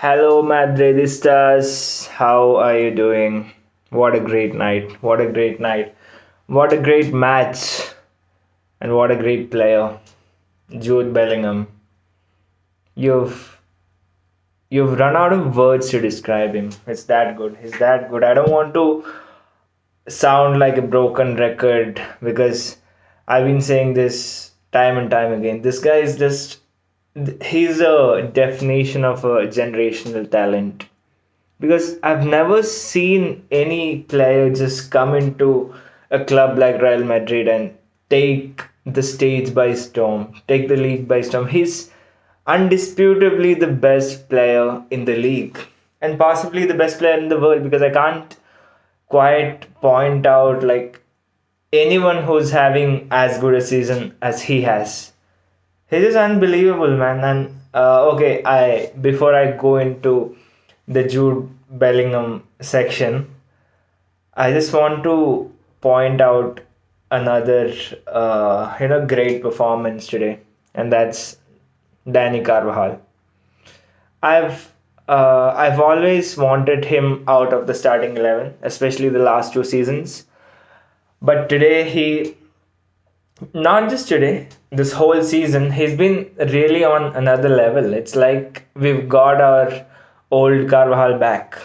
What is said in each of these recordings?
Hello, Madridistas. How are you doing? What a great night. What a great night. What a great match. And what a great player. Jude Bellingham. You've you've run out of words to describe him. It's that good. He's that good. I don't want to sound like a broken record because I've been saying this time and time again. This guy is just he's a definition of a generational talent because I've never seen any player just come into a club like Real Madrid and take the stage by storm, take the league by storm. He's undisputably the best player in the league and possibly the best player in the world because I can't quite point out like anyone who's having as good a season as he has. He's just unbelievable, man. And okay, I before I go into the Jude Bellingham section, I just want to point out another great performance today, and that's Danny Carvajal. I've always wanted him out of the starting 11, especially the last two seasons. But today he not just today, this whole season, he's been really on another level. It's like we've got our old Carvajal back.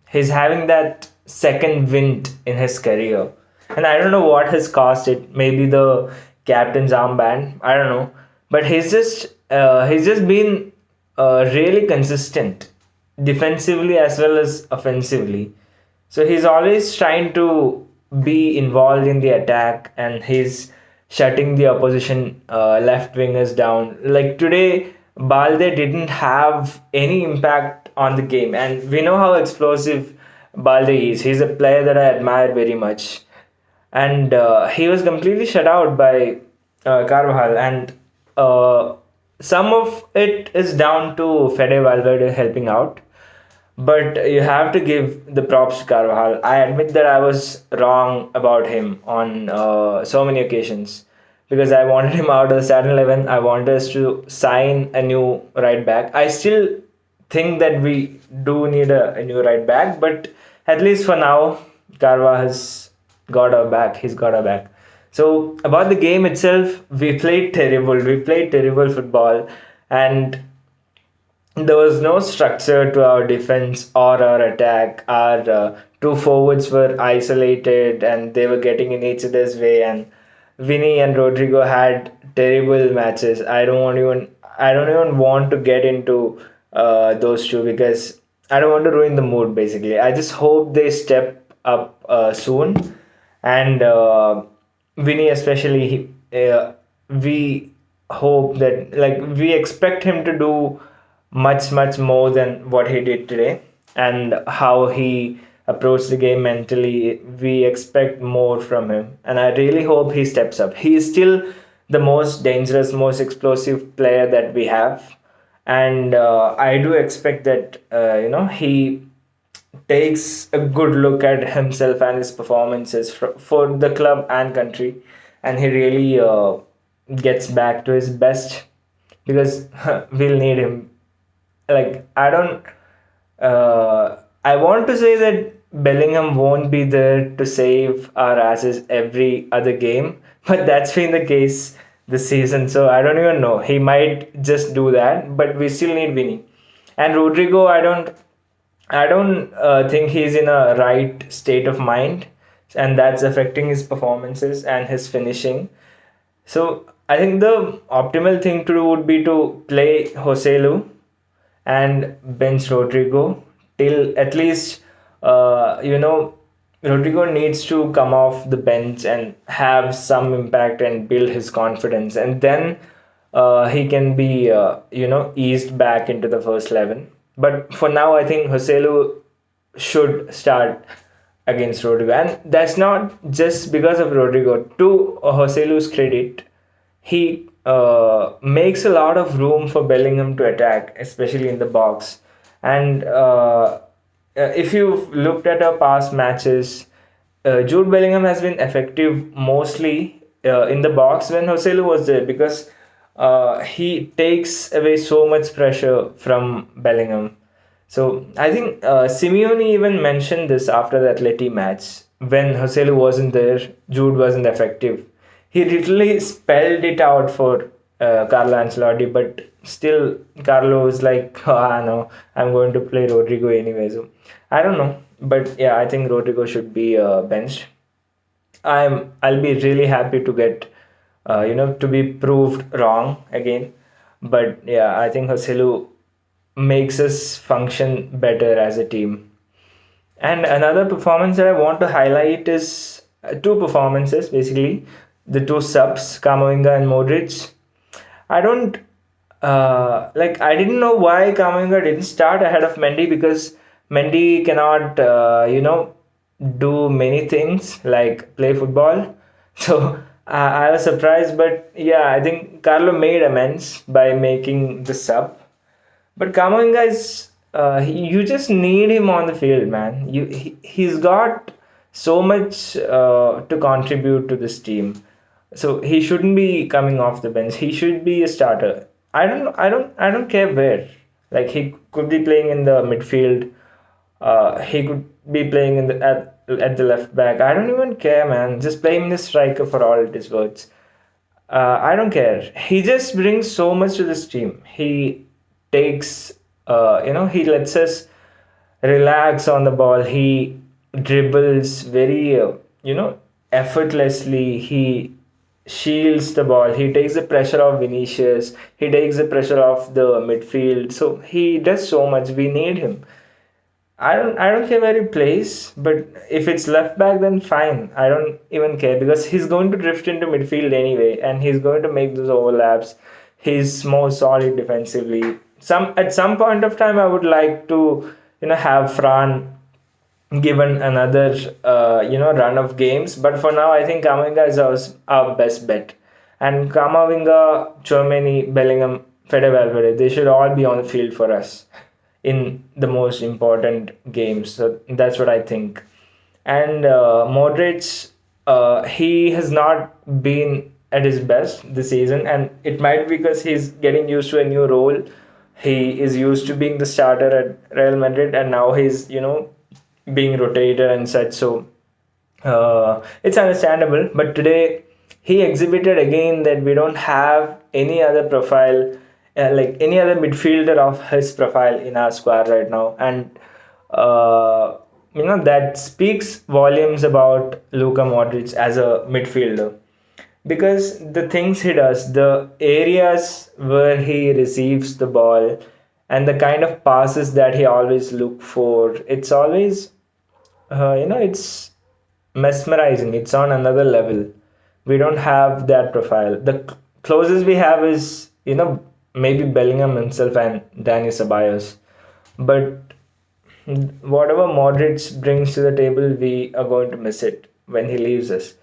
He's having that second wind in his career. And I don't know what has caused it. Maybe the captain's armband. I don't know. But he's just been really consistent defensively as well as offensively. So he's always trying to be involved in the attack and he's shutting the opposition left wingers down. Like today, Balde didn't have any impact on the game, and we know how explosive Balde is. He's a player that I admire very much, and he was completely shut out by Carvajal, and uh, some of it is down to Fede Valverde helping out. But you have to give the props to Carvajal. I admit that I was wrong about him on so many occasions because I wanted him out of the starting 11. I wanted us to sign a new right back. I still think that we do need a new right back, but at least for now, Carvajal has got our back. He's got our back. So about the game itself, we played terrible. We played terrible football, and there was no structure to our defense or our attack. Our two forwards were isolated and they were getting in each other's way. And Vinny and Rodrigo had terrible matches. I don't even want to get into those two because I don't want to ruin the mood. Basically, I just hope they step up soon. And Vinny especially, we hope that like we expect him to do much more than what he did today and how he approached the game mentally. We expect more from him, and I really hope he steps up. He is still the most dangerous, most explosive player that we have, and I do expect that he takes a good look at himself and his performances for the club and country, and he really gets back to his best because we'll need him. Like I want to say that Bellingham won't be there to save our asses every other game, but that's been the case this season. So I don't even know. He might just do that, but we still need Vinny. And Rodrigo, I don't think he's in a right state of mind, and that's affecting his performances and his finishing. So I think the optimal thing to do would be to play Joselu and bench Rodrigo till at least Rodrigo needs to come off the bench and have some impact and build his confidence, and then he can be eased back into the first 11. But for now, I think Joselu should start against Rodrigo, and that's not just because of Rodrigo. To Joselu's credit, he makes a lot of room for Bellingham to attack, especially in the box. And if you've looked at our past matches, Jude Bellingham has been effective mostly in the box when Joselu was there because he takes away so much pressure from Bellingham. So I think Simeone even mentioned this after the Atleti match when Joselu wasn't there, Jude wasn't effective. He literally spelled it out for Carlo Ancelotti, but still Carlo was like, "Ah, no, I'm going to play Rodrigo anyway." So I don't know, but yeah, I think Rodrigo should be benched. I'll be really happy to get to be proved wrong again. But yeah, I think Joselu makes us function better as a team. And another performance that I want to highlight is two performances basically. The two subs, Kamavinga and Modric. I don't I didn't know why Kamavinga didn't start ahead of Mendy, because Mendy cannot do many things like play football. So I was surprised, but yeah, I think Carlo made amends by making the sub. But Kamavinga is you just need him on the field, man. He's got so much to contribute to this team. So he shouldn't be coming off the bench. He should be a starter. I don't care where. Like, he could be playing in the midfield. He could be playing at the left back. I don't even care, man. Just play him in the striker for all it is worth. I don't care. He just brings so much to this team. He takes, he lets us relax on the ball. He dribbles very, effortlessly. He shields the ball. He takes the pressure off Vinicius. He takes the pressure off the midfield. So he does so much. We need him. I don't care where he plays, but if it's left back, then fine. I don't even care, because he's going to drift into midfield anyway, and he's going to make those overlaps. He's more solid defensively. Some point of time, I would like to have Fran given another run of games, but for now, I think Kamavinga is our best bet. And Kamavinga, Chouameni, Bellingham, Fede Valverde, they should all be on the field for us in the most important games. So that's what I think. And Modric, he has not been at his best this season, and it might be because he's getting used to a new role. He is used to being the starter at Real Madrid, and now he's being rotated and such. So it's understandable. But today he exhibited again that we don't have any other profile, like any other midfielder of his profile in our squad right now, and that speaks volumes about Luka Modric as a midfielder, because the things he does, the areas where he receives the ball, and the kind of passes that he always look for, it's always it's mesmerizing. It's on another level. We don't have that profile. The closest we have is maybe Bellingham himself and Dani Ceballos. But whatever Modric brings to the table, we are going to miss it when he leaves us.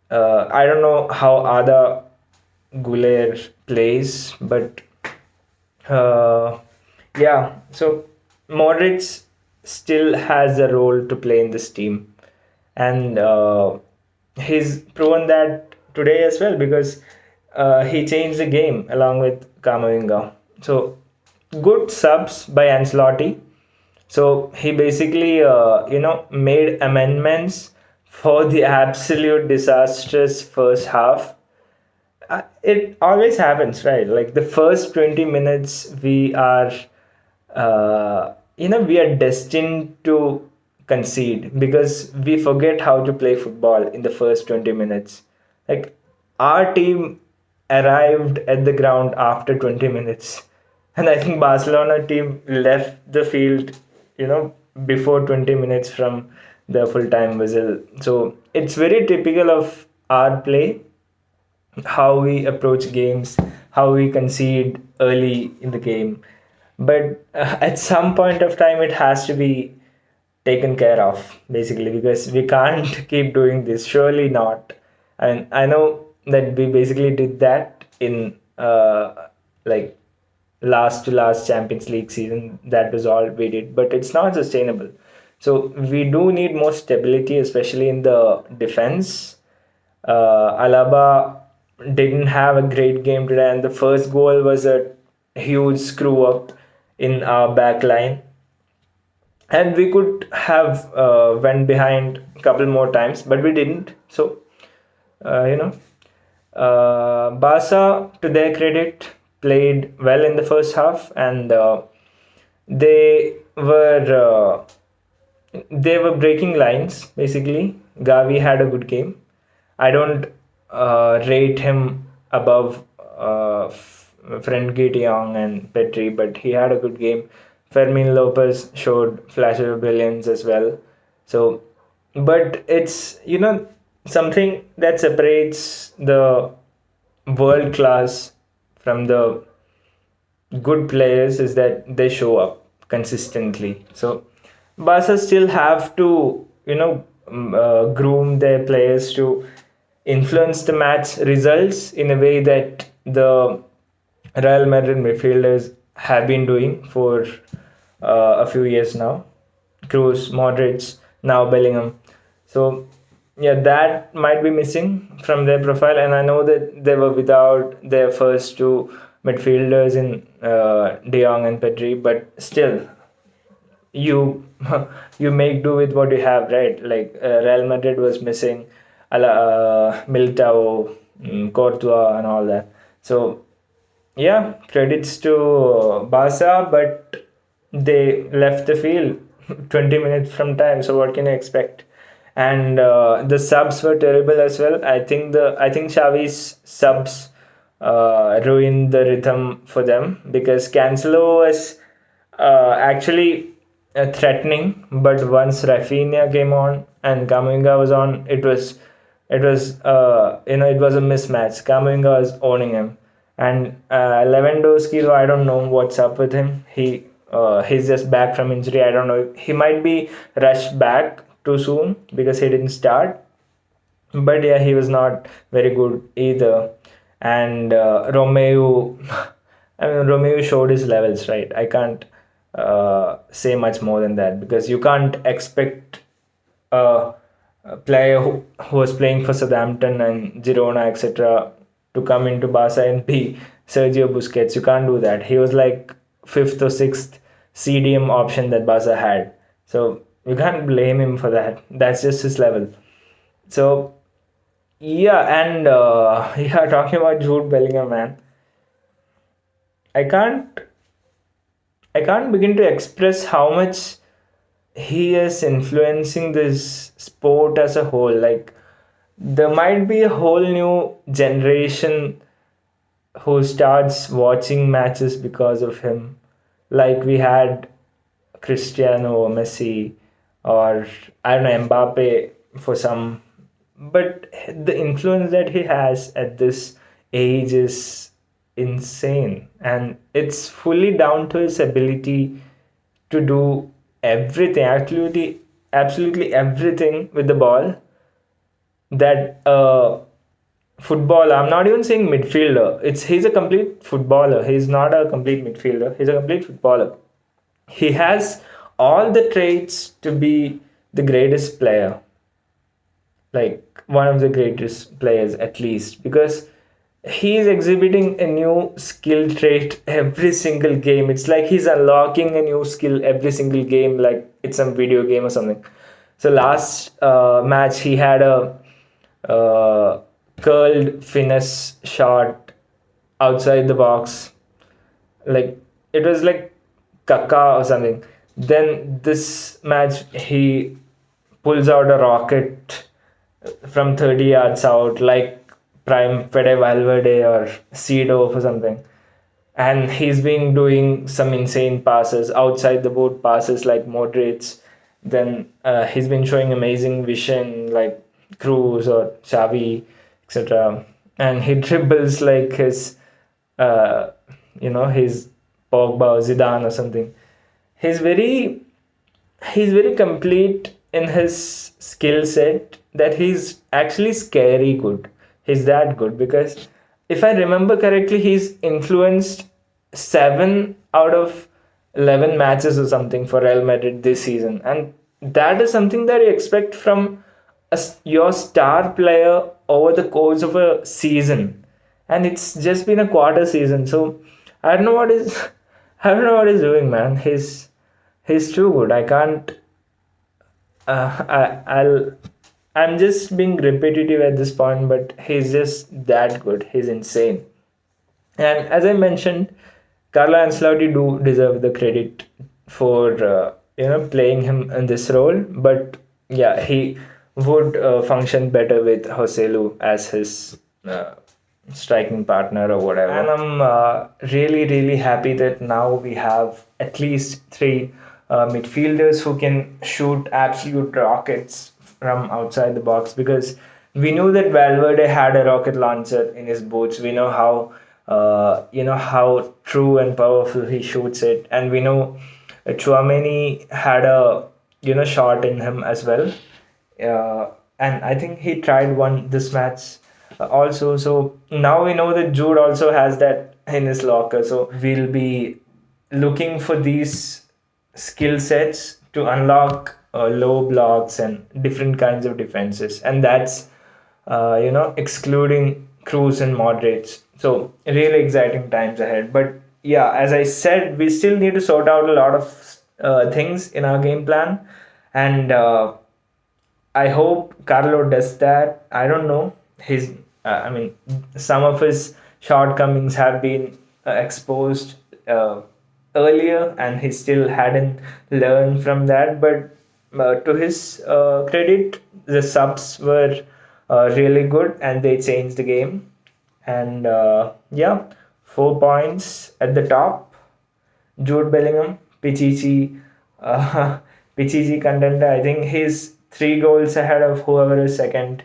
I don't know how Ada Guler plays, but yeah. So Modric still has a role to play in this team, and he's proven that today as well, because he changed the game along with Kamavinga. So good subs by Ancelotti. So he basically made amendments for the absolute disastrous first half. It always happens, right? Like, the first 20 minutes, we are destined to concede, because we forget how to play football in the first 20 minutes. Like, our team arrived at the ground after 20 minutes, and I think Barcelona team left the field before 20 minutes from the full time whistle. So it's very typical of our play, how we approach games, how we concede early in the game. But at some point of time, it has to be taken care of, basically, because we can't keep doing this. Surely not. And I know that we basically did that in like last to last Champions League season. That was all we did, but it's not sustainable. So we do need more stability, especially in the defense. Alaba didn't have a great game today, and the first goal was a huge screw up in our back line. and we could have went behind a couple more times, but we didn't. So you know, Barca, to their credit, played well in the first half, and they were they were breaking lines basically. Gavi had a good game. I don't rate him above Frenkie de Jong and Petri, but he had a good game. Fermin Lopez showed flashes of brilliance as well. So, but it's something that separates the world class from the good players is that they show up consistently. So Barca still have to, groom their players to influence the match results in a way that the Real Madrid midfielders have been doing for a few years now. Cruz, Modric, now Bellingham. So yeah, that might be missing from their profile, and I know that they were without their first two midfielders in De Jong and Pedri, but still, you you make do with what you have, right? Like Real Madrid was missing Militao, Courtois, and all that. So yeah, credits to Barca, but they left the field 20 minutes from time. So what can you expect? And the subs were terrible as well. I think Xavi's subs ruined the rhythm for them because Cancelo was actually threatening, but once Rafinha came on and Kamavinga was on, it was a mismatch. Kamavinga was owning him, and Lewandowski, I don't know what's up with him. He's just back from injury. I don't know. He might be rushed back too soon because he didn't start. But yeah, he was not very good either. And Romeo, I mean, Romeo showed his levels, right? I can't say much more than that because you can't expect a player who was playing for Southampton and Girona, etc., to come into Barca and be Sergio Busquets. You can't do that. He was like fifth or sixth CDM option that Barca had. So you can't blame him for that. That's just his level. So yeah, and yeah, talking about Jude Bellingham, man, I can't I can't begin to express how much he is influencing this sport as a whole. Like there might be a whole new generation who starts watching matches because of him. Like we had Cristiano or Messi or I don't know Mbappe for some, but the influence that he has at this age is insane, and it's fully down to his ability to do everything, absolutely everything with the ball that footballer. I'm not even saying midfielder. He's a complete footballer. He's not a complete midfielder. He's a complete footballer. He has all the traits to be the greatest player, like one of the greatest players at least, because he is exhibiting a new skill trait every single game. It's like he's unlocking a new skill every single game, like it's some video game or something. So last match he had a curled finesse shot outside the box, like it was like Kaka or something. Then this match he pulls out a rocket from 30 yards out, like prime Fede Valverde or Cedo or something. And he's been doing some insane passes, outside the boot passes like Modric. Then he's been showing amazing vision like Cruz or Xavi, etc. And he dribbles like uh, his Pogba or Zidane or something. He's very he's very complete in his skill set that he's actually scary good. He's that good because if I remember correctly, he's influenced 7 out of 11 matches or something for Real Madrid this season, and that is something that you expect from your star player over the course of a season, and it's just been a quarter season. So I don't know what is I don't know what he's doing, man. He's too good. I can't. I'll. I'm just being repetitive at this point, but he's just that good. He's insane. And as I mentioned, Carlo Ancelotti do deserve the credit for playing him in this role. But yeah, he would function better with Joselu as his striking partner or whatever. And I'm really really happy that now we have at least three midfielders who can shoot absolute rockets from outside the box, because we knew that Valverde had a rocket launcher in his boots. We know how true and powerful he shoots it, and we know Chouameni had a shot in him as well. And I think he tried one this match also. So now we know that Jude also has that in his locker. So we'll be looking for these skill sets to unlock low blocks and different kinds of defenses, and that's excluding Cruz and Modric. So really exciting times ahead. But yeah, as I said, we still need to sort out a lot of things in our game plan, and I hope Carlo does that. I don't know. I mean, some of his shortcomings have been exposed earlier, and he still hadn't learned from that. But to his credit, the subs were really good, and they changed the game. And yeah, 4 points at the top. Jude Bellingham, Pichichi, uh, Pichichi contender. I think he's 3 goals ahead of whoever is second.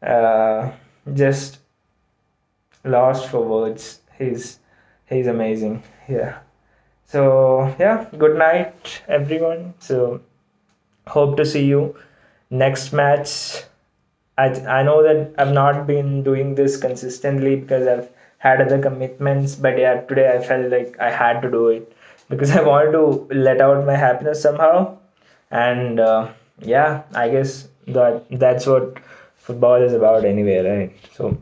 Uh, just lost for words. He's amazing. Yeah. So yeah, good night, everyone. So hope to see you next match. I know that I've not been doing this consistently because I've had other commitments, but yeah, today I felt like I had to do it because I wanted to let out my happiness somehow. And yeah, I guess that's what football is about anyway, right? So